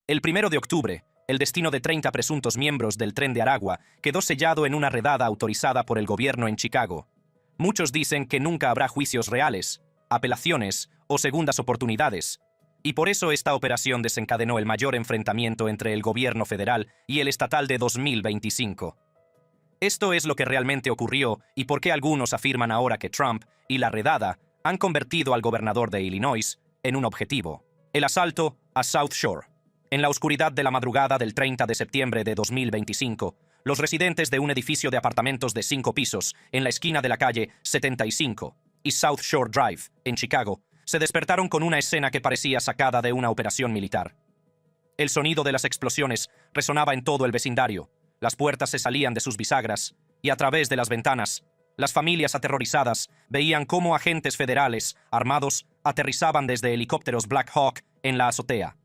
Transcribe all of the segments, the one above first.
El 1 de octubre, el destino de 30 presuntos miembros del Tren de Aragua quedó sellado en una redada autorizada por el gobierno en Chicago. Muchos dicen que nunca habrá juicios reales, apelaciones o segundas oportunidades, y por eso esta operación desencadenó el mayor enfrentamiento entre el gobierno federal y el estatal de 2025. Esto es lo que realmente ocurrió y por qué algunos afirman ahora que Trump y la redada han convertido al gobernador de Illinois en un objetivo: el asalto a South Shore. En la oscuridad de la madrugada del 30 de septiembre de 2025, los residentes de un edificio de apartamentos de 5 pisos en la esquina de la calle 75 y South Shore Drive, en Chicago, se despertaron con una escena que parecía sacada de una operación militar. El sonido de las explosiones resonaba en todo el vecindario, las puertas se salían de sus bisagras, y a través de las ventanas, las familias aterrorizadas veían cómo agentes federales, armados, aterrizaban desde helicópteros Black Hawk en la azotea.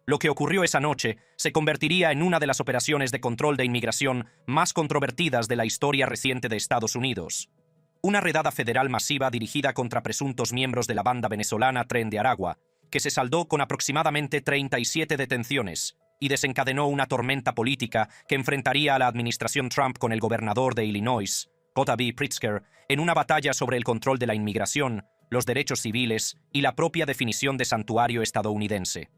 Lo que ocurrió esa noche se convertiría en una de las operaciones de control de inmigración más controvertidas de la historia reciente de Estados Unidos. Una redada federal masiva dirigida contra presuntos miembros de la banda venezolana Tren de Aragua, que se saldó con aproximadamente 37 detenciones y desencadenó una tormenta política que enfrentaría a la administración Trump con el gobernador de Illinois, J.B. Pritzker, en una batalla sobre el control de la inmigración, los derechos civiles y la propia definición de santuario estadounidense.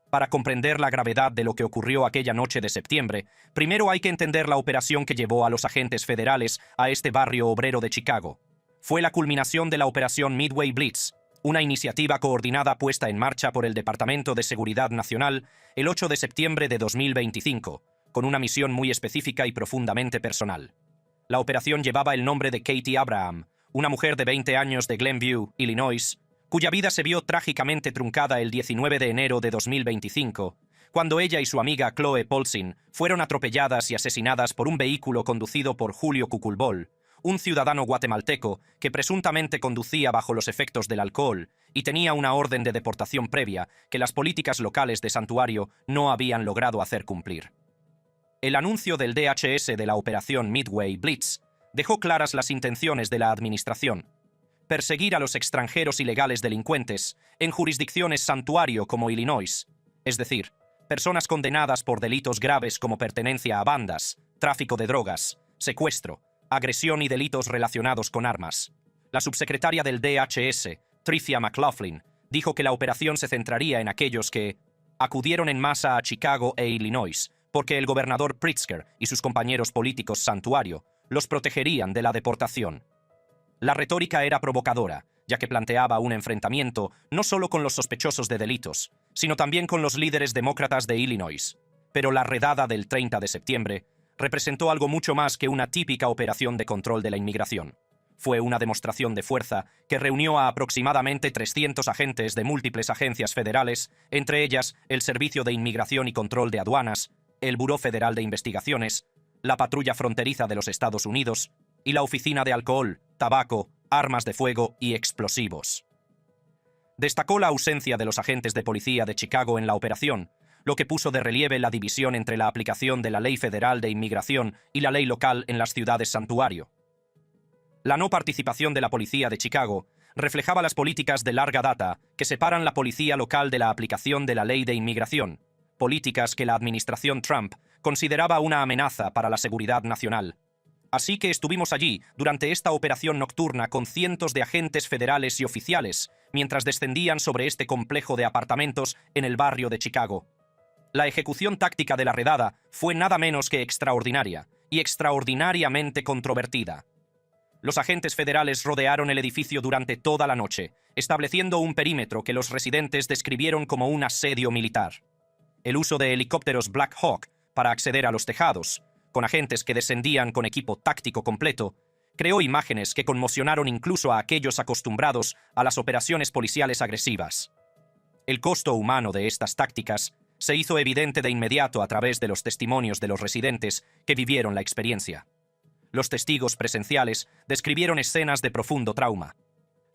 Para comprender la gravedad de lo que ocurrió aquella noche de septiembre, primero hay que entender la operación que llevó a los agentes federales a este barrio obrero de Chicago. Fue la culminación de la operación Midway Blitz, una iniciativa coordinada puesta en marcha por el Departamento de Seguridad Nacional el 8 de septiembre de 2025, con una misión muy específica y profundamente personal. La operación llevaba el nombre de Katie Abraham, una mujer de 20 años de Glenview, Illinois, cuya vida se vio trágicamente truncada el 19 de enero de 2025, cuando ella y su amiga Chloe Polzin fueron atropelladas y asesinadas por un vehículo conducido por Julio Cuculbol, un ciudadano guatemalteco que presuntamente conducía bajo los efectos del alcohol y tenía una orden de deportación previa que las políticas locales de Santuario no habían logrado hacer cumplir. El anuncio del DHS de la operación Midway Blitz dejó claras las intenciones de la administración: perseguir a los extranjeros ilegales delincuentes en jurisdicciones santuario como Illinois, es decir, personas condenadas por delitos graves como pertenencia a bandas, tráfico de drogas, secuestro, agresión y delitos relacionados con armas. La subsecretaria del DHS, Tricia McLaughlin, dijo que la operación se centraría en aquellos que acudieron en masa a Chicago e Illinois, porque el gobernador Pritzker y sus compañeros políticos santuario los protegerían de la deportación. La retórica era provocadora, ya que planteaba un enfrentamiento no solo con los sospechosos de delitos, sino también con los líderes demócratas de Illinois. Pero la redada del 30 de septiembre representó algo mucho más que una típica operación de control de la inmigración. Fue una demostración de fuerza que reunió a aproximadamente 300 agentes de múltiples agencias federales, entre ellas el Servicio de Inmigración y Control de Aduanas, el Buró Federal de Investigaciones, la Patrulla Fronteriza de los Estados Unidos y la Oficina de Alcohol, Tabaco, Armas de Fuego y Explosivos. Destacó la ausencia de los agentes de policía de Chicago en la operación, lo que puso de relieve la división entre la aplicación de la Ley Federal de Inmigración y la ley local en las ciudades santuario. La no participación de la policía de Chicago reflejaba las políticas de larga data que separan la policía local de la aplicación de la ley de inmigración, políticas que la administración Trump consideraba una amenaza para la seguridad nacional. Así que estuvimos allí durante esta operación nocturna con cientos de agentes federales y oficiales, mientras descendían sobre este complejo de apartamentos en el barrio de Chicago. La ejecución táctica de la redada fue nada menos que extraordinaria y extraordinariamente controvertida. Los agentes federales rodearon el edificio durante toda la noche, estableciendo un perímetro que los residentes describieron como un asedio militar. El uso de helicópteros Black Hawk para acceder a los tejados, con agentes que descendían con equipo táctico completo, creó imágenes que conmocionaron incluso a aquellos acostumbrados a las operaciones policiales agresivas. El costo humano de estas tácticas se hizo evidente de inmediato a través de los testimonios de los residentes que vivieron la experiencia. Los testigos presenciales describieron escenas de profundo trauma.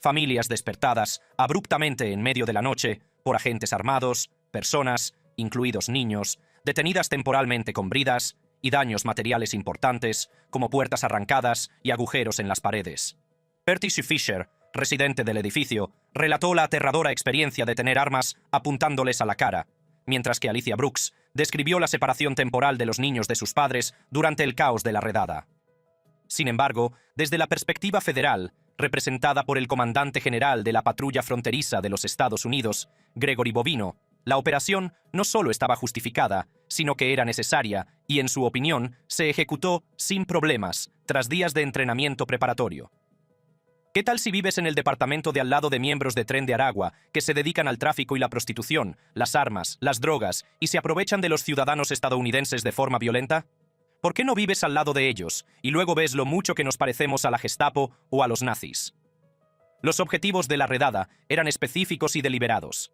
Familias despertadas abruptamente en medio de la noche por agentes armados, personas, incluidos niños, detenidas temporalmente con bridas y daños materiales importantes, como puertas arrancadas y agujeros en las paredes. Percy Fisher, residente del edificio, relató la aterradora experiencia de tener armas apuntándoles a la cara, mientras que Alicia Brooks describió la separación temporal de los niños de sus padres durante el caos de la redada. Sin embargo, desde la perspectiva federal, representada por el comandante general de la patrulla fronteriza de los Estados Unidos, Gregory Bovino, la operación no solo estaba justificada, sino que era necesaria y, en su opinión, se ejecutó sin problemas, tras días de entrenamiento preparatorio. ¿Qué tal si vives en el departamento de al lado de miembros de Tren de Aragua que se dedican al tráfico y la prostitución, las armas, las drogas y se aprovechan de los ciudadanos estadounidenses de forma violenta? ¿Por qué no vives al lado de ellos y luego ves lo mucho que nos parecemos a la Gestapo o a los nazis? Los objetivos de la redada eran específicos y deliberados.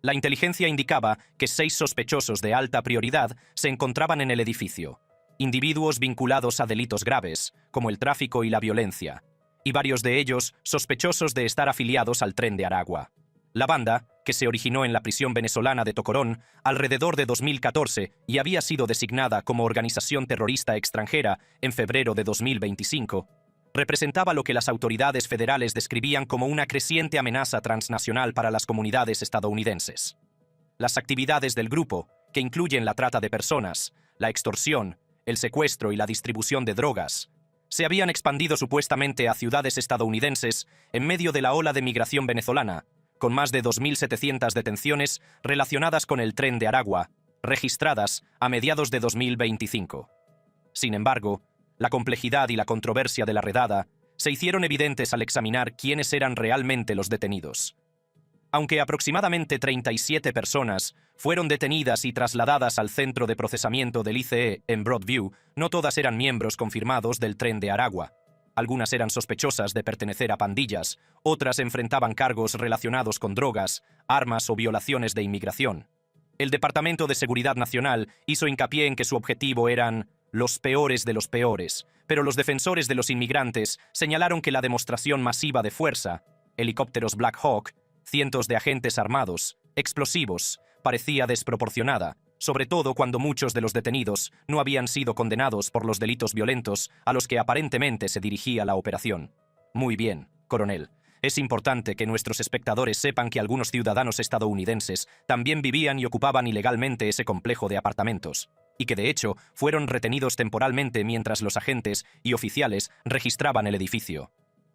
La inteligencia indicaba que 6 sospechosos de alta prioridad se encontraban en el edificio, individuos vinculados a delitos graves, como el tráfico y la violencia, y varios de ellos sospechosos de estar afiliados al Tren de Aragua. La banda, que se originó en la prisión venezolana de Tocorón alrededor de 2014 y había sido designada como organización terrorista extranjera en febrero de 2025, representaba lo que las autoridades federales describían como una creciente amenaza transnacional para las comunidades estadounidenses. Las actividades del grupo, que incluyen la trata de personas, la extorsión, el secuestro y la distribución de drogas, se habían expandido supuestamente a ciudades estadounidenses en medio de la ola de migración venezolana, con más de 2.700 detenciones relacionadas con el Tren de Aragua, registradas a mediados de 2025. Sin embargo, la complejidad y la controversia de la redada se hicieron evidentes al examinar quiénes eran realmente los detenidos. Aunque aproximadamente 37 personas fueron detenidas y trasladadas al centro de procesamiento del ICE en Broadview, no todas eran miembros confirmados del Tren de Aragua. Algunas eran sospechosas de pertenecer a pandillas, otras enfrentaban cargos relacionados con drogas, armas o violaciones de inmigración. El Departamento de Seguridad Nacional hizo hincapié en que su objetivo eran los peores de los peores, pero los defensores de los inmigrantes señalaron que la demostración masiva de fuerza, helicópteros Black Hawk, cientos de agentes armados, explosivos, parecía desproporcionada, sobre todo cuando muchos de los detenidos no habían sido condenados por los delitos violentos a los que aparentemente se dirigía la operación. Muy bien, coronel. Es importante que nuestros espectadores sepan que algunos ciudadanos estadounidenses también vivían y ocupaban ilegalmente ese complejo de apartamentos, y que de hecho fueron retenidos temporalmente mientras los agentes y oficiales registraban el edificio.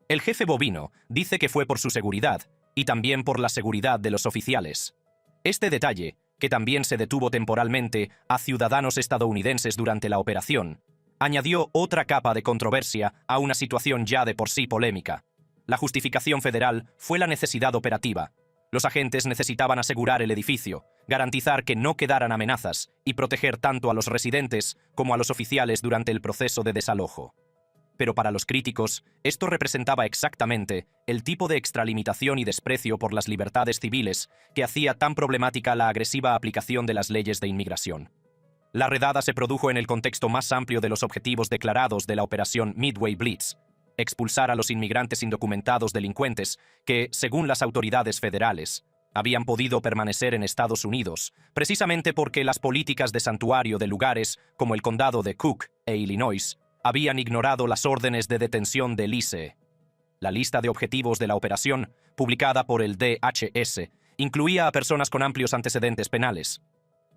El jefe Bovino dice que fue por su seguridad, y también por la seguridad de los oficiales. Este detalle, que también se detuvo temporalmente a ciudadanos estadounidenses durante la operación, añadió otra capa de controversia a una situación ya de por sí polémica. La justificación federal fue la necesidad operativa. Los agentes necesitaban asegurar el edificio, garantizar que no quedaran amenazas y proteger tanto a los residentes como a los oficiales durante el proceso de desalojo. Pero para los críticos, esto representaba exactamente el tipo de extralimitación y desprecio por las libertades civiles que hacía tan problemática la agresiva aplicación de las leyes de inmigración. La redada se produjo en el contexto más amplio de los objetivos declarados de la operación Midway Blitz: expulsar a los inmigrantes indocumentados delincuentes que, según las autoridades federales, habían podido permanecer en Estados Unidos, precisamente porque las políticas de santuario de lugares como el condado de Cook e Illinois habían ignorado las órdenes de detención del ICE. La lista de objetivos de la operación, publicada por el DHS, incluía a personas con amplios antecedentes penales.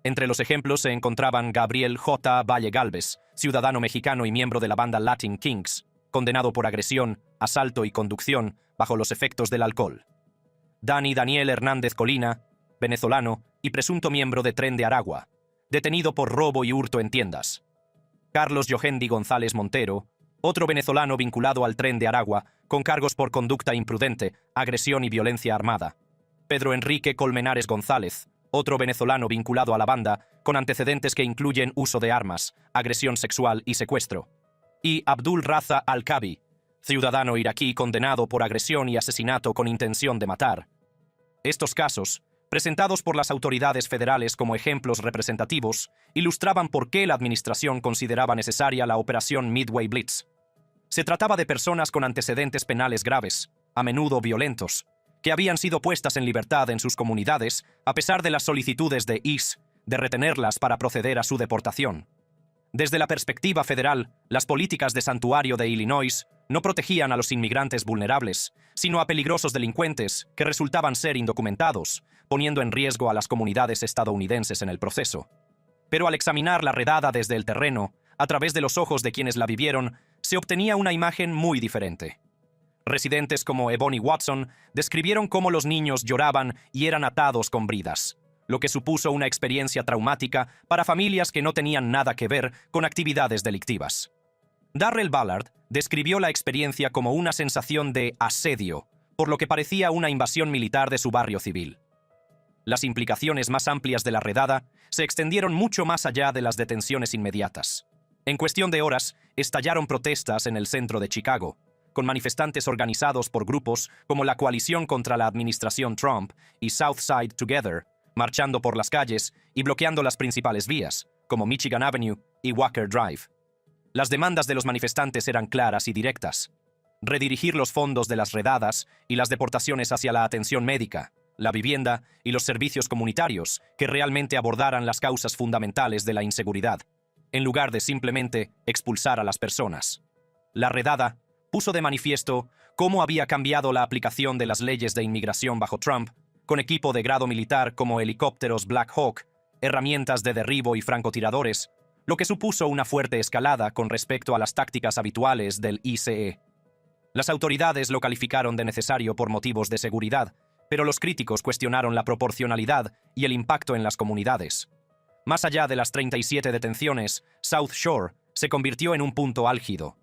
Entre los ejemplos se encontraban Gabriel J. Valle Galvez, ciudadano mexicano y miembro de la banda Latin Kings, condenado por agresión, asalto y conducción bajo los efectos del alcohol. Daniel Hernández Colina, venezolano y presunto miembro de Tren de Aragua, detenido por robo y hurto en tiendas. Carlos Yogendi González Montero, otro venezolano vinculado al Tren de Aragua, con cargos por conducta imprudente, agresión y violencia armada. Pedro Enrique Colmenares González, otro venezolano vinculado a la banda, con antecedentes que incluyen uso de armas, agresión sexual y secuestro. Y Abdul Raza Al-Kabi, ciudadano iraquí condenado por agresión y asesinato con intención de matar. Estos casos, presentados por las autoridades federales como ejemplos representativos, ilustraban por qué la administración consideraba necesaria la operación Midway Blitz. Se trataba de personas con antecedentes penales graves, a menudo violentos, que habían sido puestas en libertad en sus comunidades a pesar de las solicitudes de ICE de retenerlas para proceder a su deportación. Desde la perspectiva federal, las políticas de santuario de Illinois no protegían a los inmigrantes vulnerables, sino a peligrosos delincuentes que resultaban ser indocumentados, poniendo en riesgo a las comunidades estadounidenses en el proceso. Pero al examinar la redada desde el terreno, a través de los ojos de quienes la vivieron, se obtenía una imagen muy diferente. Residentes como Ebony Watson describieron cómo los niños lloraban y eran atados con bridas, lo que supuso una experiencia traumática para familias que no tenían nada que ver con actividades delictivas. Darrell Ballard describió la experiencia como una sensación de asedio, por lo que parecía una invasión militar de su barrio civil. Las implicaciones más amplias de la redada se extendieron mucho más allá de las detenciones inmediatas. En cuestión de horas, estallaron protestas en el centro de Chicago, con manifestantes organizados por grupos como la Coalición contra la Administración Trump y Southside Together, marchando por las calles y bloqueando las principales vías, como Michigan Avenue y Walker Drive. Las demandas de los manifestantes eran claras y directas: redirigir los fondos de las redadas y las deportaciones hacia la atención médica, la vivienda y los servicios comunitarios que realmente abordaran las causas fundamentales de la inseguridad, en lugar de simplemente expulsar a las personas. La redada puso de manifiesto cómo había cambiado la aplicación de las leyes de inmigración bajo Trump, con equipo de grado militar como helicópteros Black Hawk, herramientas de derribo y francotiradores, lo que supuso una fuerte escalada con respecto a las tácticas habituales del ICE. Las autoridades lo calificaron de necesario por motivos de seguridad, pero los críticos cuestionaron la proporcionalidad y el impacto en las comunidades. Más allá de las 37 detenciones, South Shore se convirtió en un punto álgido.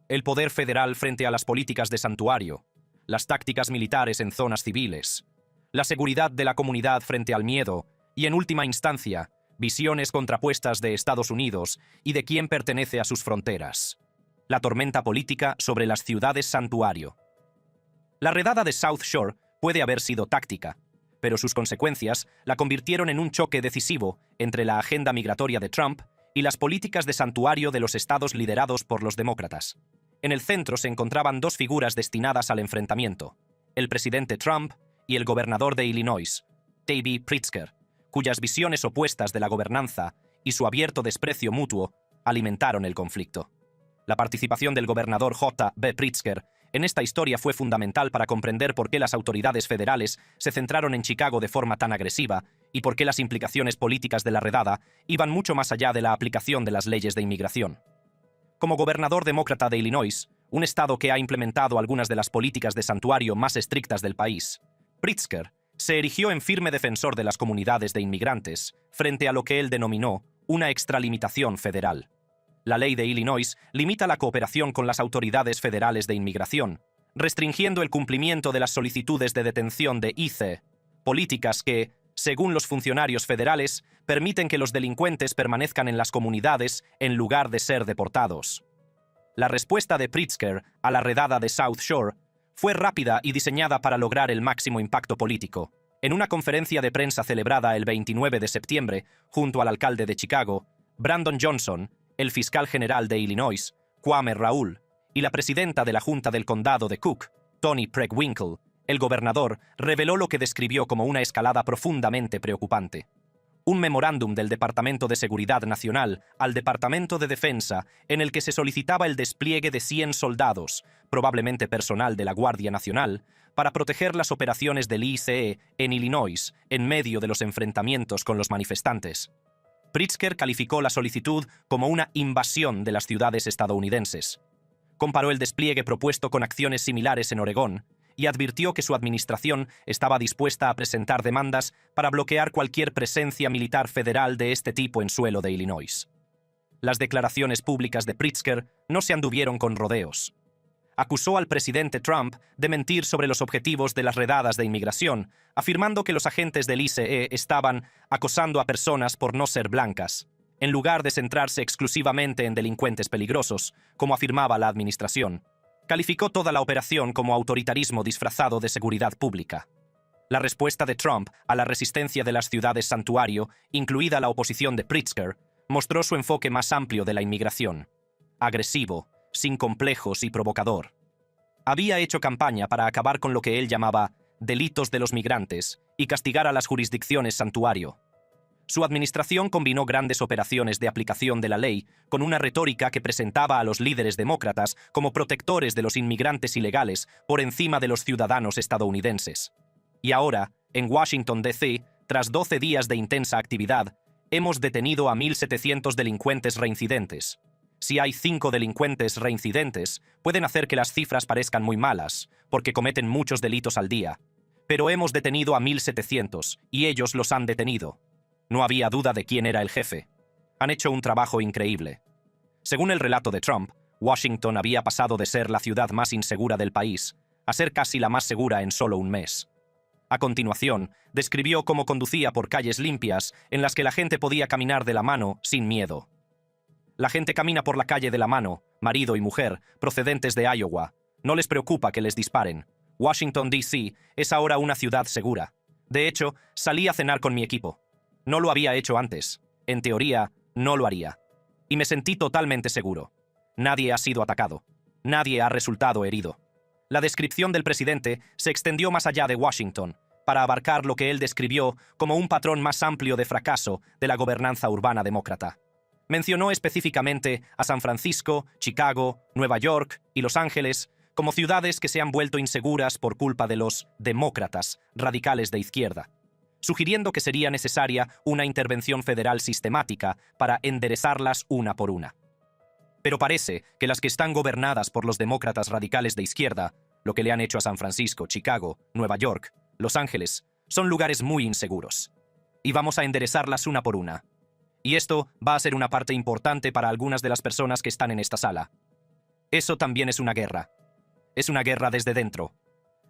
El poder federal frente a las políticas de santuario, las tácticas militares en zonas civiles, la seguridad de la comunidad frente al miedo y, en última instancia, visiones contrapuestas de Estados Unidos y de quién pertenece a sus fronteras. La tormenta política sobre las ciudades santuario. La redada de South Shore puede haber sido táctica, pero sus consecuencias la convirtieron en un choque decisivo entre la agenda migratoria de Trump y las políticas de santuario de los estados liderados por los demócratas. En el centro se encontraban dos figuras destinadas al enfrentamiento: el presidente Trump y el gobernador de Illinois, J.B. Pritzker, cuyas visiones opuestas de la gobernanza y su abierto desprecio mutuo alimentaron el conflicto. La participación del gobernador J.B. Pritzker en esta historia fue fundamental para comprender por qué las autoridades federales se centraron en Chicago de forma tan agresiva y por qué las implicaciones políticas de la redada iban mucho más allá de la aplicación de las leyes de inmigración. Como gobernador demócrata de Illinois, un estado que ha implementado algunas de las políticas de santuario más estrictas del país, Pritzker se erigió en firme defensor de las comunidades de inmigrantes frente a lo que él denominó una extralimitación federal. La ley de Illinois limita la cooperación con las autoridades federales de inmigración, restringiendo el cumplimiento de las solicitudes de detención de ICE, políticas que, según los funcionarios federales, permiten que los delincuentes permanezcan en las comunidades en lugar de ser deportados. La respuesta de Pritzker a la redada de South Shore fue rápida y diseñada para lograr el máximo impacto político. En una conferencia de prensa celebrada el 29 de septiembre, junto al alcalde de Chicago, Brandon Johnson, el fiscal general de Illinois, Kwame Raoul, y la presidenta de la Junta del Condado de Cook, Toni Preckwinkle, el gobernador reveló lo que describió como una escalada profundamente preocupante. Un memorándum del Departamento de Seguridad Nacional al Departamento de Defensa en el que se solicitaba el despliegue de 100 soldados, probablemente personal de la Guardia Nacional, para proteger las operaciones del ICE en Illinois en medio de los enfrentamientos con los manifestantes. Pritzker calificó la solicitud como una invasión de las ciudades estadounidenses. Comparó el despliegue propuesto con acciones similares en Oregón y advirtió que su administración estaba dispuesta a presentar demandas para bloquear cualquier presencia militar federal de este tipo en suelo de Illinois. Las declaraciones públicas de Pritzker no se anduvieron con rodeos. Acusó al presidente Trump de mentir sobre los objetivos de las redadas de inmigración, afirmando que los agentes del ICE estaban acosando a personas por no ser blancas, en lugar de centrarse exclusivamente en delincuentes peligrosos, como afirmaba la administración. Calificó toda la operación como autoritarismo disfrazado de seguridad pública. La respuesta de Trump a la resistencia de las ciudades santuario, incluida la oposición de Pritzker, mostró su enfoque más amplio de la inmigración: agresivo, sin complejos y provocador. Había hecho campaña para acabar con lo que él llamaba delitos de los migrantes y castigar a las jurisdicciones santuario. Su administración combinó grandes operaciones de aplicación de la ley con una retórica que presentaba a los líderes demócratas como protectores de los inmigrantes ilegales por encima de los ciudadanos estadounidenses. Y ahora, En Washington, D.C., tras 12 días de intensa actividad, hemos detenido a 1.700 delincuentes reincidentes. Si hay 5 delincuentes reincidentes, pueden hacer que las cifras parezcan muy malas, porque cometen muchos delitos al día. Pero hemos detenido a 1.700, y ellos los han detenido. No había duda de quién era el jefe. Han hecho un trabajo increíble. Según el relato de Trump, Washington había pasado de ser la ciudad más insegura del país a ser casi la más segura en solo un mes. A continuación, describió cómo conducía por calles limpias en las que la gente podía caminar de la mano sin miedo. La gente camina por la calle de la mano, marido y mujer, procedentes de Iowa. No les preocupa que les disparen. Washington, D.C. es ahora una ciudad segura. De hecho, salí a cenar con mi equipo. No lo había hecho antes. En teoría, no lo haría. Y me sentí totalmente seguro. Nadie ha sido atacado. Nadie ha resultado herido. La descripción del presidente se extendió más allá de Washington, para abarcar lo que él describió como un patrón más amplio de fracaso de la gobernanza urbana demócrata. Mencionó específicamente a San Francisco, Chicago, Nueva York y Los Ángeles como ciudades que se han vuelto inseguras por culpa de los demócratas radicales de izquierda, sugiriendo que sería necesaria una intervención federal sistemática para enderezarlas una por una. Pero parece que las que están gobernadas por los demócratas radicales de izquierda, lo que le han hecho a San Francisco, Chicago, Nueva York, Los Ángeles, son lugares muy inseguros. Y vamos a enderezarlas una por una. Y esto va a ser una parte importante para algunas de las personas que están en esta sala. Eso también es una guerra. Es una guerra desde dentro.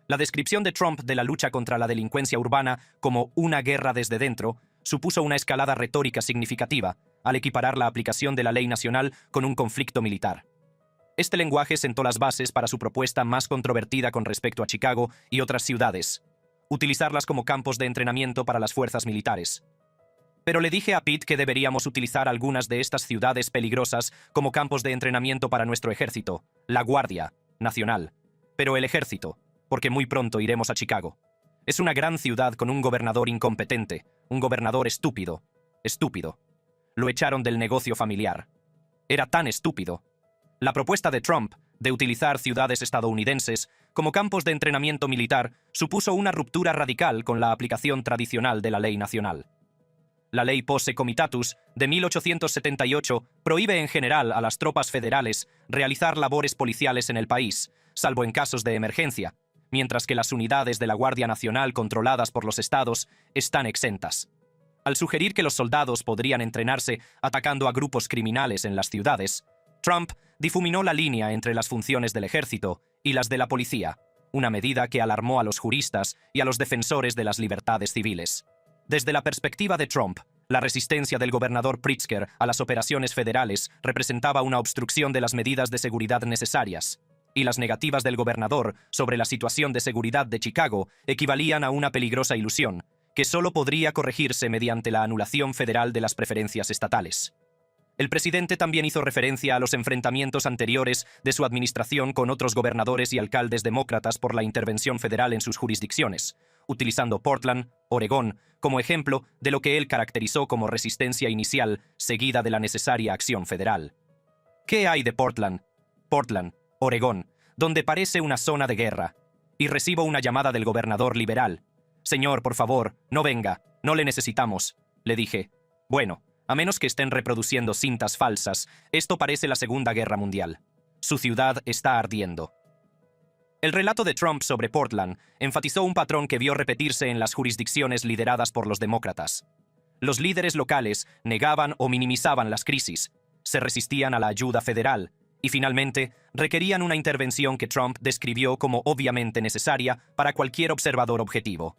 La descripción de Trump de la lucha contra la delincuencia urbana como una guerra desde dentro supuso una escalada retórica significativa al equiparar la aplicación de la ley nacional con un conflicto militar. Este lenguaje sentó las bases para su propuesta más controvertida con respecto a Chicago y otras ciudades: utilizarlas como campos de entrenamiento para las fuerzas militares. Pero le dije a Pete que deberíamos utilizar algunas de estas ciudades peligrosas como campos de entrenamiento para nuestro ejército, la Guardia Nacional. Pero el ejército, porque muy pronto iremos a Chicago. Es una gran ciudad con un gobernador incompetente, un gobernador estúpido. Estúpido. Lo echaron del negocio familiar. Era tan estúpido. La propuesta de Trump de utilizar ciudades estadounidenses como campos de entrenamiento militar supuso una ruptura radical con la aplicación tradicional de la ley nacional. La ley Posse Comitatus de 1878 prohíbe en general a las tropas federales realizar labores policiales en el país, salvo en casos de emergencia, mientras que las unidades de la Guardia Nacional controladas por los estados están exentas. Al sugerir que los soldados podrían entrenarse atacando a grupos criminales en las ciudades, Trump difuminó la línea entre las funciones del ejército y las de la policía, una medida que alarmó a los juristas y a los defensores de las libertades civiles. Desde la perspectiva de Trump, la resistencia del gobernador Pritzker a las operaciones federales representaba una obstrucción de las medidas de seguridad necesarias, y las negativas del gobernador sobre la situación de seguridad de Chicago equivalían a una peligrosa ilusión, que solo podría corregirse mediante la anulación federal de las preferencias estatales. El presidente también hizo referencia a los enfrentamientos anteriores de su administración con otros gobernadores y alcaldes demócratas por la intervención federal en sus jurisdicciones, utilizando Portland, Oregón, como ejemplo de lo que él caracterizó como resistencia inicial seguida de la necesaria acción federal. ¿Qué hay de Portland? Portland, Oregón, donde parece una zona de guerra. Y recibo una llamada del gobernador liberal. «Señor, por favor, no venga, no le necesitamos», le dije. Bueno, a menos que estén reproduciendo cintas falsas, esto parece la Segunda Guerra Mundial. Su ciudad está ardiendo. El relato de Trump sobre Portland enfatizó un patrón que vio repetirse en las jurisdicciones lideradas por los demócratas. Los líderes locales negaban o minimizaban las crisis, se resistían a la ayuda federal y, finalmente, requerían una intervención que Trump describió como obviamente necesaria para cualquier observador objetivo.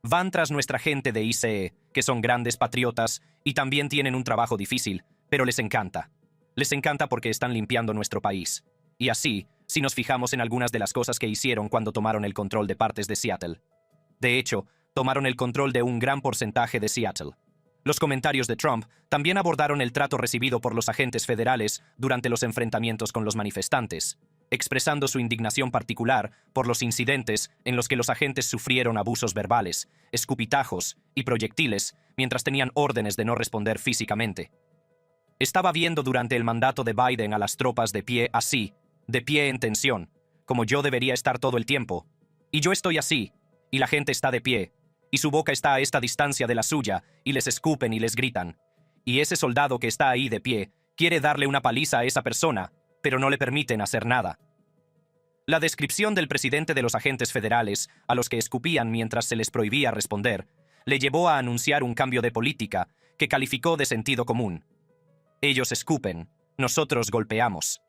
Van tras nuestra gente de ICE, que son grandes patriotas y también tienen un trabajo difícil, pero les encanta. Les encanta porque están limpiando nuestro país. Y así, si nos fijamos en algunas de las cosas que hicieron cuando tomaron el control de partes de Seattle. De hecho, tomaron el control de un gran porcentaje de Seattle. Los comentarios de Trump también abordaron el trato recibido por los agentes federales durante los enfrentamientos con los manifestantes, expresando su indignación particular por los incidentes en los que los agentes sufrieron abusos verbales, escupitajos y proyectiles mientras tenían órdenes de no responder físicamente. Estaba viendo durante el mandato de Biden a las tropas de pie así, de pie en tensión, como yo debería estar todo el tiempo. Y yo estoy así, y la gente está de pie, y su boca está a esta distancia de la suya, y les escupen y les gritan. Y ese soldado que está ahí de pie quiere darle una paliza a esa persona, pero no le permiten hacer nada. La descripción del presidente de los agentes federales, a los que escupían mientras se les prohibía responder, le llevó a anunciar un cambio de política que calificó de sentido común. Ellos escupen, nosotros golpeamos.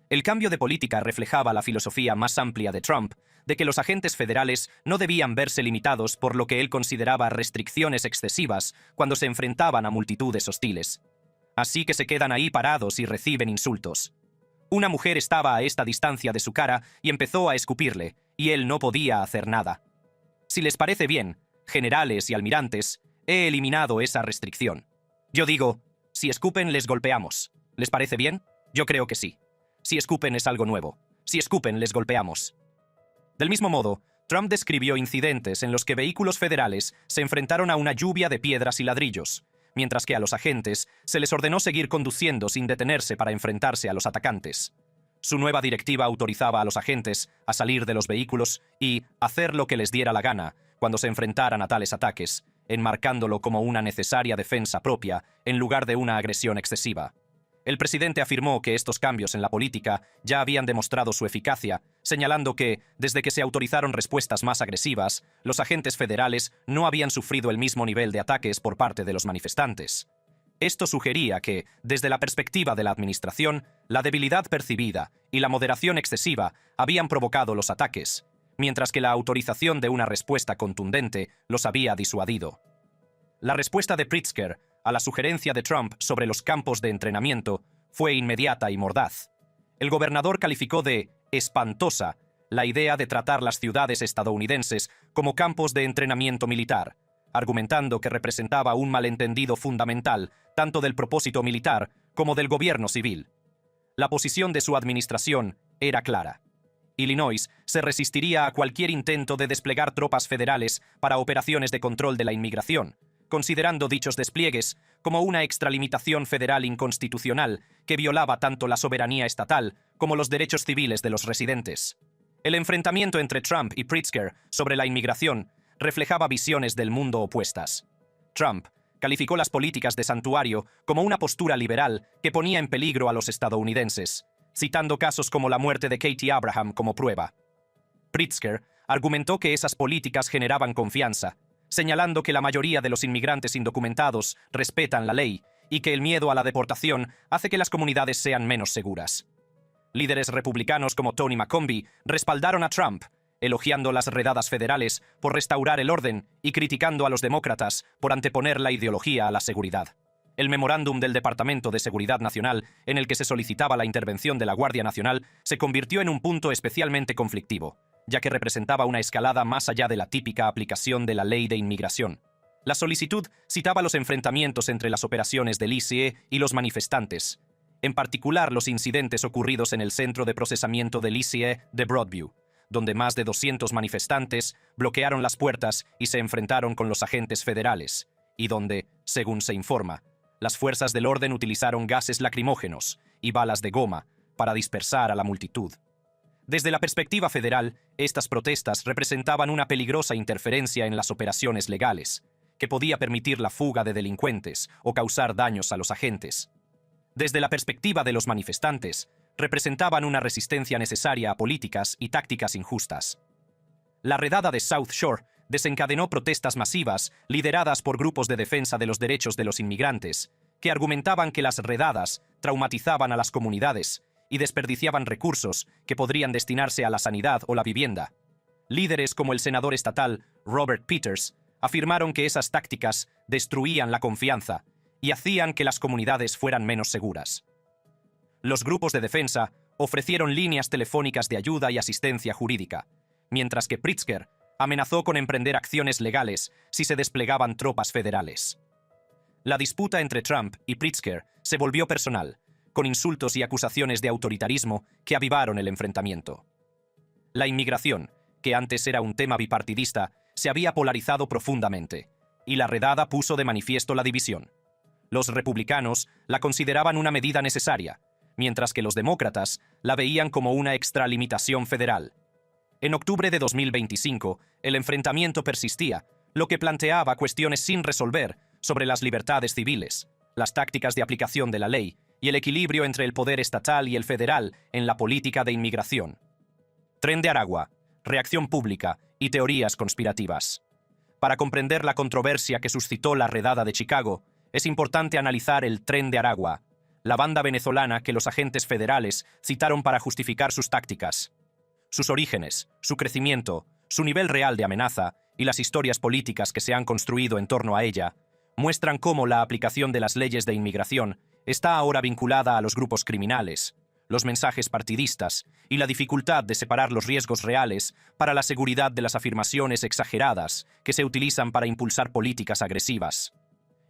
El cambio de política reflejaba la filosofía más amplia de Trump, de que los agentes federales no debían verse limitados por lo que él consideraba restricciones excesivas cuando se enfrentaban a multitudes hostiles. Así que se quedan ahí parados y reciben insultos. Una mujer estaba a esta distancia de su cara y empezó a escupirle, y él no podía hacer nada. Si les parece bien, generales y almirantes, he eliminado esa restricción. Yo digo, si escupen les golpeamos. ¿Les parece bien? Yo creo que sí. Si escupen es algo nuevo. Si escupen les golpeamos. Del mismo modo, Trump describió incidentes en los que vehículos federales se enfrentaron a una lluvia de piedras y ladrillos, mientras que a los agentes se les ordenó seguir conduciendo sin detenerse para enfrentarse a los atacantes. Su nueva directiva autorizaba a los agentes a salir de los vehículos y hacer lo que les diera la gana cuando se enfrentaran a tales ataques, enmarcándolo como una necesaria defensa propia en lugar de una agresión excesiva. El presidente afirmó que estos cambios en la política ya habían demostrado su eficacia, señalando que, desde que se autorizaron respuestas más agresivas, los agentes federales no habían sufrido el mismo nivel de ataques por parte de los manifestantes. Esto sugería que, desde la perspectiva de la administración, la debilidad percibida y la moderación excesiva habían provocado los ataques, mientras que la autorización de una respuesta contundente los había disuadido. La respuesta de Pritzker a la sugerencia de Trump sobre los campos de entrenamiento fue inmediata y mordaz. El gobernador calificó de espantosa la idea de tratar las ciudades estadounidenses como campos de entrenamiento militar, argumentando que representaba un malentendido fundamental tanto del propósito militar como del gobierno civil. La posición de su administración era clara. Illinois se resistiría a cualquier intento de desplegar tropas federales para operaciones de control de la inmigración, considerando dichos despliegues como una extralimitación federal inconstitucional que violaba tanto la soberanía estatal como los derechos civiles de los residentes. El enfrentamiento entre Trump y Pritzker sobre la inmigración reflejaba visiones del mundo opuestas. Trump calificó las políticas de santuario como una postura liberal que ponía en peligro a los estadounidenses, citando casos como la muerte de Katie Abraham como prueba. Pritzker argumentó que esas políticas generaban confianza, señalando que la mayoría de los inmigrantes indocumentados respetan la ley y que el miedo a la deportación hace que las comunidades sean menos seguras. Líderes republicanos como Tony McCombie respaldaron a Trump, elogiando las redadas federales por restaurar el orden y criticando a los demócratas por anteponer la ideología a la seguridad. El memorándum del Departamento de Seguridad Nacional, en el que se solicitaba la intervención de la Guardia Nacional, se convirtió en un punto especialmente conflictivo, ya que representaba una escalada más allá de la típica aplicación de la ley de inmigración. La solicitud citaba los enfrentamientos entre las operaciones del ICE y los manifestantes, en particular los incidentes ocurridos en el centro de procesamiento del ICE de Broadview, donde más de 200 manifestantes bloquearon las puertas y se enfrentaron con los agentes federales, y donde, según se informa, las fuerzas del orden utilizaron gases lacrimógenos y balas de goma para dispersar a la multitud. Desde la perspectiva federal, estas protestas representaban una peligrosa interferencia en las operaciones legales, que podía permitir la fuga de delincuentes o causar daños a los agentes. Desde la perspectiva de los manifestantes, representaban una resistencia necesaria a políticas y tácticas injustas. La redada de South Shore desencadenó protestas masivas lideradas por grupos de defensa de los derechos de los inmigrantes, que argumentaban que las redadas traumatizaban a las comunidades y desperdiciaban recursos que podrían destinarse a la sanidad o la vivienda. Líderes como el senador estatal Robert Peters afirmaron que esas tácticas destruían la confianza y hacían que las comunidades fueran menos seguras. Los grupos de defensa ofrecieron líneas telefónicas de ayuda y asistencia jurídica, mientras que Pritzker amenazó con emprender acciones legales si se desplegaban tropas federales. La disputa entre Trump y Pritzker se volvió personal, con insultos y acusaciones de autoritarismo que avivaron el enfrentamiento. La inmigración, que antes era un tema bipartidista, se había polarizado profundamente, y la redada puso de manifiesto la división. Los republicanos la consideraban una medida necesaria, mientras que los demócratas la veían como una extralimitación federal. En octubre de 2025, el enfrentamiento persistía, lo que planteaba cuestiones sin resolver sobre las libertades civiles, las tácticas de aplicación de la ley y el equilibrio entre el poder estatal y el federal en la política de inmigración. Tren de Aragua, reacción pública y teorías conspirativas. Para comprender la controversia que suscitó la redada de Chicago, es importante analizar el Tren de Aragua, la banda venezolana que los agentes federales citaron para justificar sus tácticas. Sus orígenes, su crecimiento, su nivel real de amenaza y las historias políticas que se han construido en torno a ella muestran cómo la aplicación de las leyes de inmigración está ahora vinculada a los grupos criminales, los mensajes partidistas y la dificultad de separar los riesgos reales para la seguridad de las afirmaciones exageradas que se utilizan para impulsar políticas agresivas.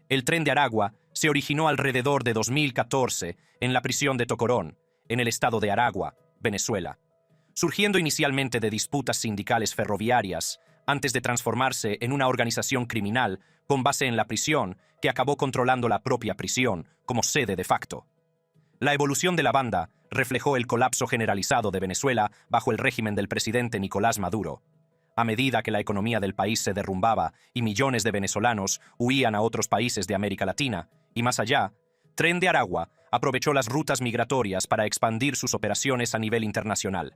El Tren de Aragua se originó alrededor de 2014 en la prisión de Tocorón, en el estado de Aragua, Venezuela, surgiendo inicialmente de disputas sindicales ferroviarias, antes de transformarse en una organización criminal con base en la prisión que acabó controlando la propia prisión como sede de facto. La evolución de la banda reflejó el colapso generalizado de Venezuela bajo el régimen del presidente Nicolás Maduro. A medida que la economía del país se derrumbaba y millones de venezolanos huían a otros países de América Latina, y más allá, Tren de Aragua aprovechó las rutas migratorias para expandir sus operaciones a nivel internacional.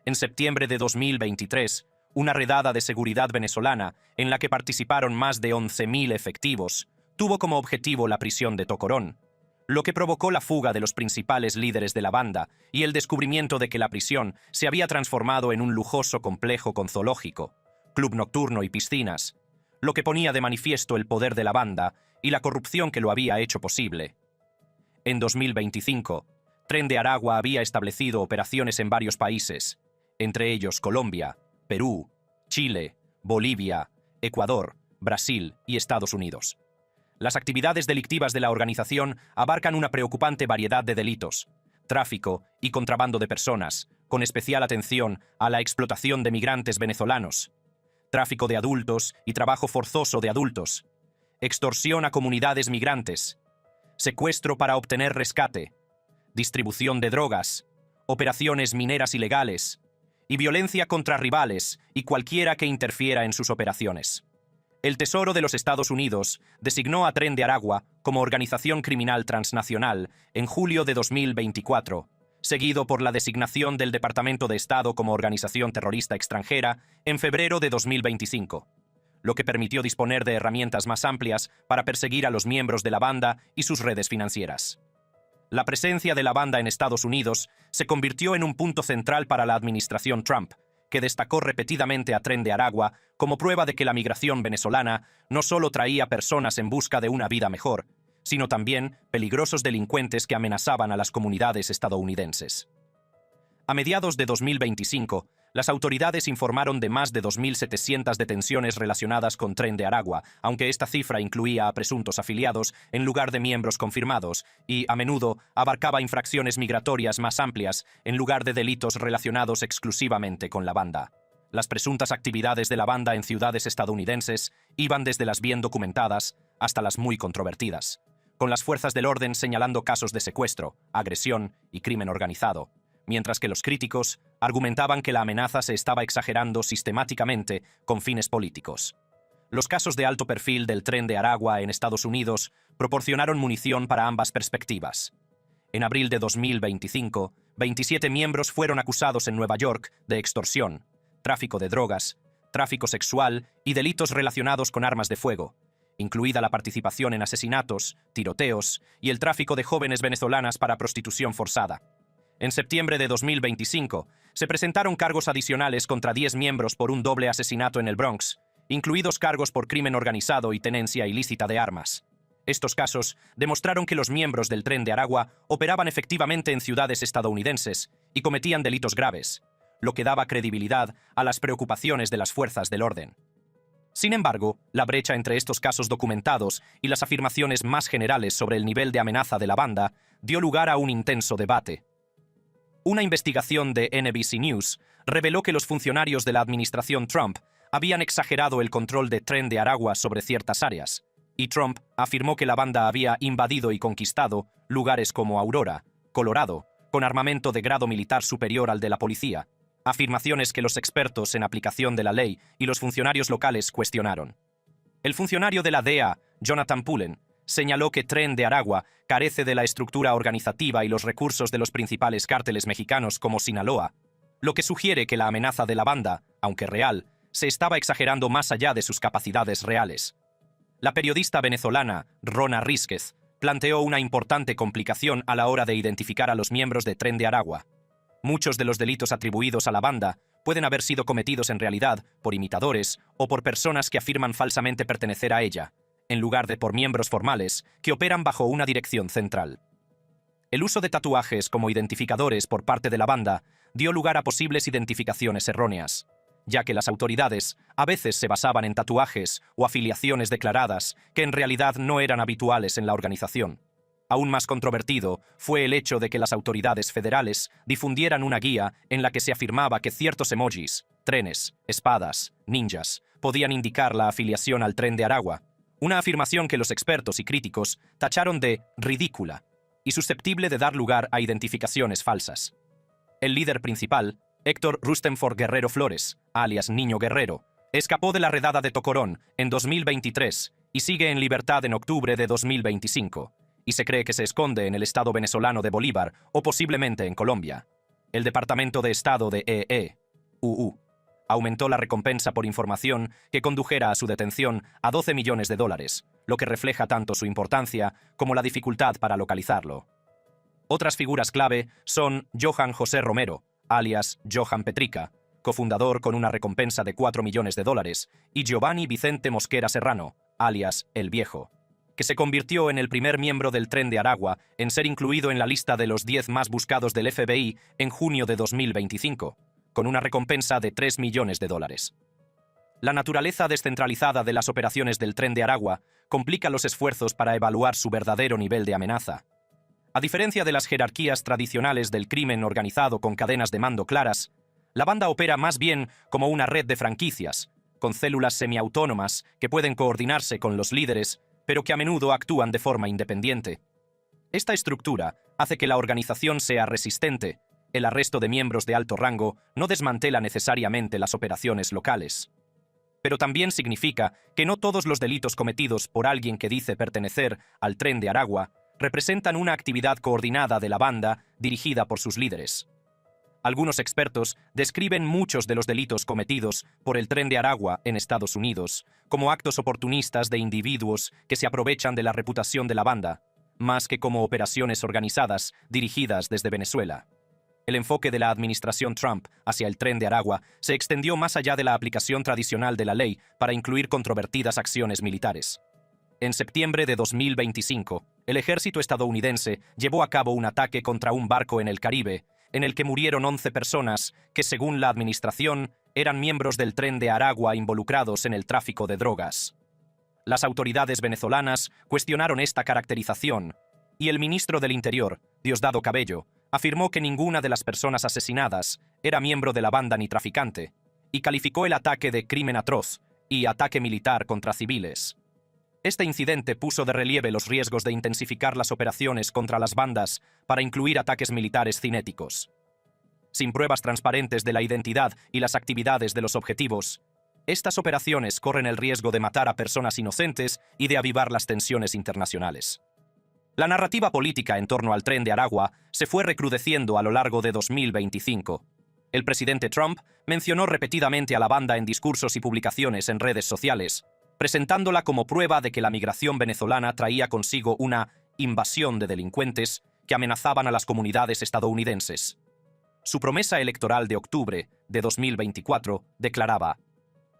En septiembre de 2023, una redada de seguridad venezolana, en la que participaron más de 11.000 efectivos, tuvo como objetivo la prisión de Tocorón, lo que provocó la fuga de los principales líderes de la banda y el descubrimiento de que la prisión se había transformado en un lujoso complejo con zoológico, club nocturno y piscinas, lo que ponía de manifiesto el poder de la banda y la corrupción que lo había hecho posible. En 2025, Tren de Aragua había establecido operaciones en varios países, entre ellos Colombia, Perú, Chile, Bolivia, Ecuador, Brasil y Estados Unidos. Las actividades delictivas de la organización abarcan una preocupante variedad de delitos: tráfico y contrabando de personas, con especial atención a la explotación de migrantes venezolanos, tráfico de adultos y trabajo forzoso de adultos, extorsión a comunidades migrantes, secuestro para obtener rescate, distribución de drogas, operaciones mineras ilegales y violencia contra rivales y cualquiera que interfiera en sus operaciones. El Tesoro de los Estados Unidos designó a Tren de Aragua como organización criminal transnacional en julio de 2024, seguido por la designación del Departamento de Estado como organización terrorista extranjera en febrero de 2025, lo que permitió disponer de herramientas más amplias para perseguir a los miembros de la banda y sus redes financieras. La presencia de la banda en Estados Unidos se convirtió en un punto central para la administración Trump, que destacó repetidamente a Tren de Aragua como prueba de que la migración venezolana no solo traía personas en busca de una vida mejor, sino también peligrosos delincuentes que amenazaban a las comunidades estadounidenses. A mediados de 2025, las autoridades informaron de más de 2.700 detenciones relacionadas con Tren de Aragua, aunque esta cifra incluía a presuntos afiliados en lugar de miembros confirmados y, a menudo, abarcaba infracciones migratorias más amplias en lugar de delitos relacionados exclusivamente con la banda. Las presuntas actividades de la banda en ciudades estadounidenses iban desde las bien documentadas hasta las muy controvertidas, con las fuerzas del orden señalando casos de secuestro, agresión y crimen organizado, mientras que los críticos argumentaban que la amenaza se estaba exagerando sistemáticamente con fines políticos. Los casos de alto perfil del Tren de Aragua en Estados Unidos proporcionaron munición para ambas perspectivas. En abril de 2025, 27 miembros fueron acusados en Nueva York de extorsión, tráfico de drogas, tráfico sexual y delitos relacionados con armas de fuego, incluida la participación en asesinatos, tiroteos y el tráfico de jóvenes venezolanas para prostitución forzada. En septiembre de 2025, se presentaron cargos adicionales contra 10 miembros por un doble asesinato en el Bronx, incluidos cargos por crimen organizado y tenencia ilícita de armas. Estos casos demostraron que los miembros del Tren de Aragua operaban efectivamente en ciudades estadounidenses y cometían delitos graves, lo que daba credibilidad a las preocupaciones de las fuerzas del orden. Sin embargo, la brecha entre estos casos documentados y las afirmaciones más generales sobre el nivel de amenaza de la banda dio lugar a un intenso debate. Una investigación de NBC News reveló que los funcionarios de la administración Trump habían exagerado el control de Tren de Aragua sobre ciertas áreas, y Trump afirmó que la banda había invadido y conquistado lugares como Aurora, Colorado, con armamento de grado militar superior al de la policía, afirmaciones que los expertos en aplicación de la ley y los funcionarios locales cuestionaron. El funcionario de la DEA, Jonathan Pullen, señaló que Tren de Aragua carece de la estructura organizativa y los recursos de los principales cárteles mexicanos como Sinaloa, lo que sugiere que la amenaza de la banda, aunque real, se estaba exagerando más allá de sus capacidades reales. La periodista venezolana Rona Rísquez planteó una importante complicación a la hora de identificar a los miembros de Tren de Aragua. Muchos de los delitos atribuidos a la banda pueden haber sido cometidos en realidad por imitadores o por personas que afirman falsamente pertenecer a ella, en lugar de por miembros formales que operan bajo una dirección central. El uso de tatuajes como identificadores por parte de la banda dio lugar a posibles identificaciones erróneas, ya que las autoridades a veces se basaban en tatuajes o afiliaciones declaradas que en realidad no eran habituales en la organización. Aún más controvertido fue el hecho de que las autoridades federales difundieran una guía en la que se afirmaba que ciertos emojis, trenes, espadas, ninjas, podían indicar la afiliación al Tren de Aragua, una afirmación que los expertos y críticos tacharon de ridícula y susceptible de dar lugar a identificaciones falsas. El líder principal, Héctor Rustenford Guerrero Flores, alias Niño Guerrero, escapó de la redada de Tocorón en 2023 y sigue en libertad en octubre de 2025, y se cree que se esconde en el estado venezolano de Bolívar o posiblemente en Colombia. El Departamento de Estado de EEUU aumentó la recompensa por información que condujera a su detención a $12 millones, lo que refleja tanto su importancia como la dificultad para localizarlo. Otras figuras clave son Johan José Romero, alias Johan Petrica, cofundador con una recompensa de $4 millones, y Giovanni Vicente Mosquera Serrano, alias El Viejo, que se convirtió en el primer miembro del Tren de Aragua en ser incluido en la lista de los 10 más buscados del FBI en junio de 2025, con una recompensa de $3 millones. La naturaleza descentralizada de las operaciones del Tren de Aragua complica los esfuerzos para evaluar su verdadero nivel de amenaza. A diferencia de las jerarquías tradicionales del crimen organizado con cadenas de mando claras, la banda opera más bien como una red de franquicias, con células semiautónomas que pueden coordinarse con los líderes, pero que a menudo actúan de forma independiente. Esta estructura hace que la organización sea resistente. El arresto de miembros de alto rango no desmantela necesariamente las operaciones locales. Pero también significa que no todos los delitos cometidos por alguien que dice pertenecer al Tren de Aragua representan una actividad coordinada de la banda dirigida por sus líderes. Algunos expertos describen muchos de los delitos cometidos por el Tren de Aragua en Estados Unidos como actos oportunistas de individuos que se aprovechan de la reputación de la banda, más que como operaciones organizadas dirigidas desde Venezuela. El enfoque de la administración Trump hacia el Tren de Aragua se extendió más allá de la aplicación tradicional de la ley para incluir controvertidas acciones militares. En septiembre de 2025, el ejército estadounidense llevó a cabo un ataque contra un barco en el Caribe, en el que murieron 11 personas que, según la administración, eran miembros del Tren de Aragua involucrados en el tráfico de drogas. Las autoridades venezolanas cuestionaron esta caracterización, y el ministro del Interior, Diosdado Cabello, afirmó que ninguna de las personas asesinadas era miembro de la banda ni traficante, y calificó el ataque de crimen atroz y ataque militar contra civiles. Este incidente puso de relieve los riesgos de intensificar las operaciones contra las bandas para incluir ataques militares cinéticos. Sin pruebas transparentes de la identidad y las actividades de los objetivos, estas operaciones corren el riesgo de matar a personas inocentes y de avivar las tensiones internacionales. La narrativa política en torno al Tren de Aragua se fue recrudeciendo a lo largo de 2025. El presidente Trump mencionó repetidamente a la banda en discursos y publicaciones en redes sociales, presentándola como prueba de que la migración venezolana traía consigo una invasión de delincuentes que amenazaban a las comunidades estadounidenses. Su promesa electoral de octubre de 2024 declaraba: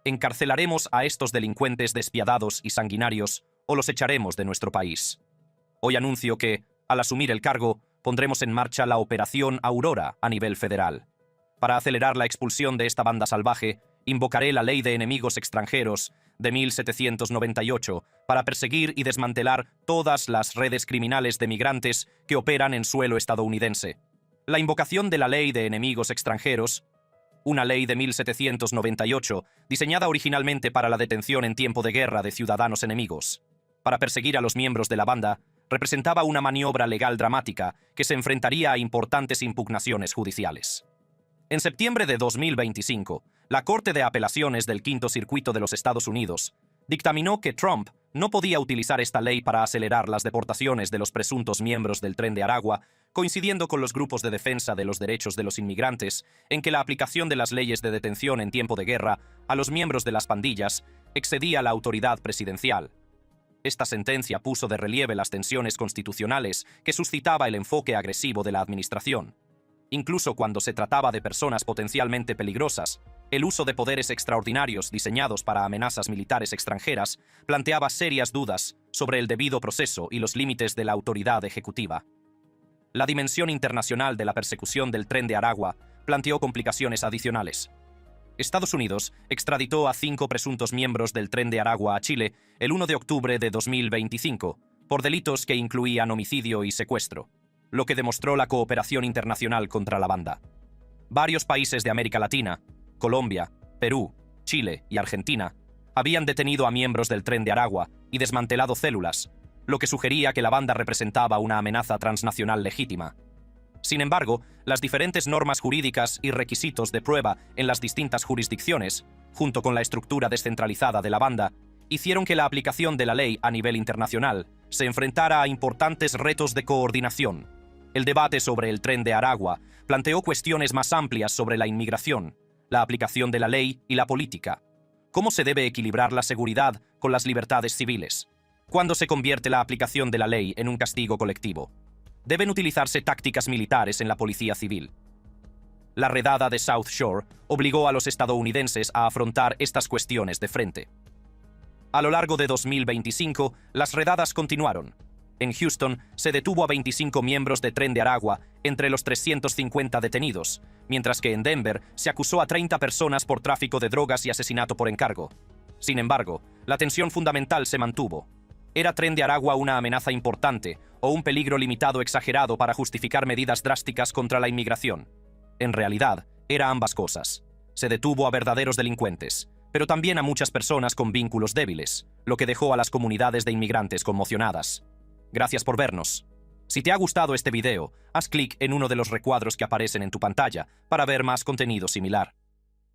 «Encarcelaremos a estos delincuentes despiadados y sanguinarios o los echaremos de nuestro país». Hoy anuncio que, al asumir el cargo, pondremos en marcha la Operación Aurora a nivel federal. Para acelerar la expulsión de esta banda salvaje, invocaré la Ley de Enemigos Extranjeros de 1798 para perseguir y desmantelar todas las redes criminales de migrantes que operan en suelo estadounidense. La invocación de la Ley de Enemigos Extranjeros, una ley de 1798 diseñada originalmente para la detención en tiempo de guerra de ciudadanos enemigos, para perseguir a los miembros de la banda, representaba una maniobra legal dramática que se enfrentaría a importantes impugnaciones judiciales. En septiembre de 2025, la Corte de Apelaciones del Quinto Circuito de los Estados Unidos dictaminó que Trump no podía utilizar esta ley para acelerar las deportaciones de los presuntos miembros del Tren de Aragua, coincidiendo con los grupos de defensa de los derechos de los inmigrantes, en que la aplicación de las leyes de detención en tiempo de guerra a los miembros de las pandillas excedía la autoridad presidencial. Esta sentencia puso de relieve las tensiones constitucionales que suscitaba el enfoque agresivo de la administración. Incluso cuando se trataba de personas potencialmente peligrosas, el uso de poderes extraordinarios diseñados para amenazas militares extranjeras planteaba serias dudas sobre el debido proceso y los límites de la autoridad ejecutiva. La dimensión internacional de la persecución del Tren de Aragua planteó complicaciones adicionales. Estados Unidos extraditó a 5 presuntos miembros del Tren de Aragua a Chile el 1 de octubre de 2025 por delitos que incluían homicidio y secuestro, lo que demostró la cooperación internacional contra la banda. Varios países de América Latina, Colombia, Perú, Chile y Argentina, habían detenido a miembros del Tren de Aragua y desmantelado células, lo que sugería que la banda representaba una amenaza transnacional legítima. Sin embargo, las diferentes normas jurídicas y requisitos de prueba en las distintas jurisdicciones, junto con la estructura descentralizada de la banda, hicieron que la aplicación de la ley a nivel internacional se enfrentara a importantes retos de coordinación. El debate sobre el Tren de Aragua planteó cuestiones más amplias sobre la inmigración, la aplicación de la ley y la política. ¿Cómo se debe equilibrar la seguridad con las libertades civiles? ¿Cuándo se convierte la aplicación de la ley en un castigo colectivo? ¿Deben utilizarse tácticas militares en la policía civil? La redada de South Shore obligó a los estadounidenses a afrontar estas cuestiones de frente. A lo largo de 2025, las redadas continuaron. En Houston se detuvo a 25 miembros de Tren de Aragua entre los 350 detenidos, mientras que en Denver se acusó a 30 personas por tráfico de drogas y asesinato por encargo. Sin embargo, la tensión fundamental se mantuvo. ¿Era Tren de Aragua una amenaza importante o un peligro limitado exagerado para justificar medidas drásticas contra la inmigración? En realidad, era ambas cosas. Se detuvo a verdaderos delincuentes, pero también a muchas personas con vínculos débiles, lo que dejó a las comunidades de inmigrantes conmocionadas. Gracias por vernos. Si te ha gustado este video, haz clic en uno de los recuadros que aparecen en tu pantalla para ver más contenido similar.